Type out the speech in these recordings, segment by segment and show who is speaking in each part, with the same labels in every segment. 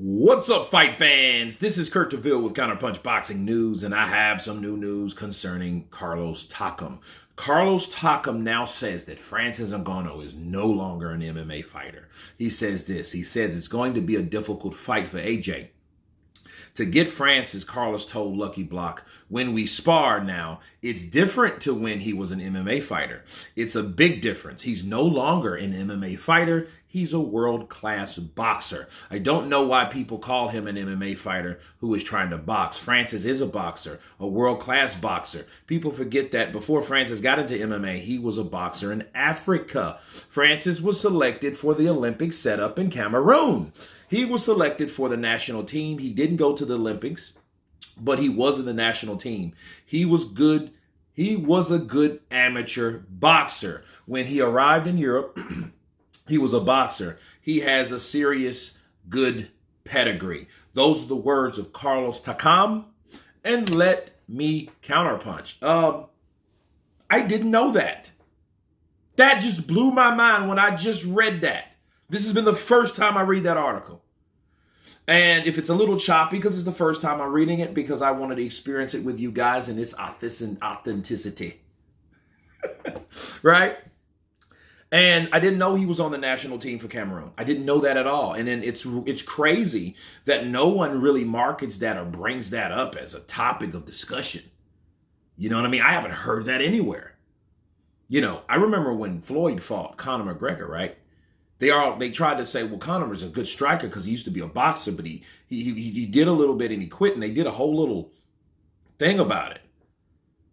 Speaker 1: What's up, fight fans? This is Kurt DeVille with Counterpunch Boxing News, and I have some new news concerning Carlos Takam. Carlos Takam now says that Francis Ngannou is no longer an MMA fighter. He says this. He says it's going to be a difficult fight for AJ. To get Francis, Carlos told Lucky Block, when we spar now, it's different to when he was an MMA fighter. It's a big difference. He's no longer an MMA fighter. He's a world-class boxer. I don't know why people call him an MMA fighter who is trying to box. Francis is a boxer, a world-class boxer. People forget that before Francis got into MMA, he was a boxer in Africa. Francis was selected for the Olympic setup in Cameroon. He was selected for the national team. He didn't go to the Olympics, but he was in the national team. He was good. He was a good amateur boxer. When he arrived in Europe, he was a boxer. He has a serious, good pedigree. Those are the words of Carlos Takam. And let me counterpunch. I didn't know that. That just blew my mind when I just read that. This has been the first time I read that article. And if it's a little choppy, because it's the first time I'm reading it, because I wanted to experience it with you guys in its authenticity. Right? And I didn't know he was on the national team for Cameroon. I didn't know that at all. And then it's crazy that no one really markets that or brings that up as a topic of discussion. You know what I mean? I haven't heard that anywhere. You know, I remember when Floyd fought Conor McGregor, right? They tried to say, well, Conor was a good striker because he used to be a boxer, but he did a little bit and he quit, and they did a whole little thing about it.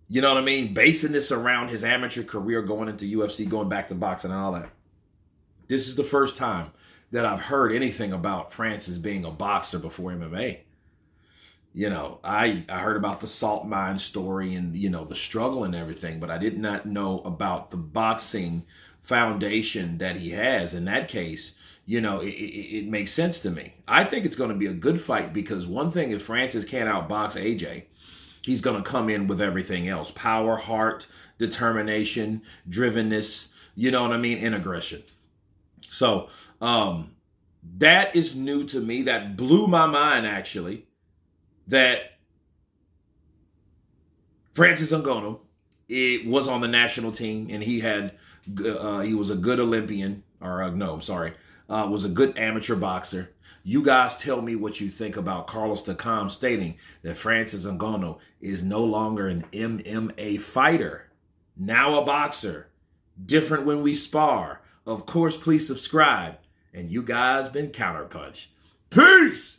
Speaker 1: You know what I mean? Basing this around his amateur career, going into UFC, going back to boxing and all that. This is the first time that I've heard anything about Francis being a boxer before MMA. You know, I heard about the salt mine story and, you know, the struggle and everything, but I did not know about the boxing foundation that he has. In that case, you know, it makes sense to me. I think it's going to be a good fight because one thing, if Francis can't outbox AJ, he's going to come in with everything else. Power, heart, determination, drivenness, you know what I mean, and aggression. So that is new to me. That blew my mind, actually, that Francis Ngannou, it was on the national team, and he was a good Olympian, was a good amateur boxer. You guys tell me what you think about Carlos Takam stating that Francis Ngannou is no longer an MMA fighter, now a boxer. Different when we spar. Of course, please subscribe. And you guys been Counterpunch. Peace!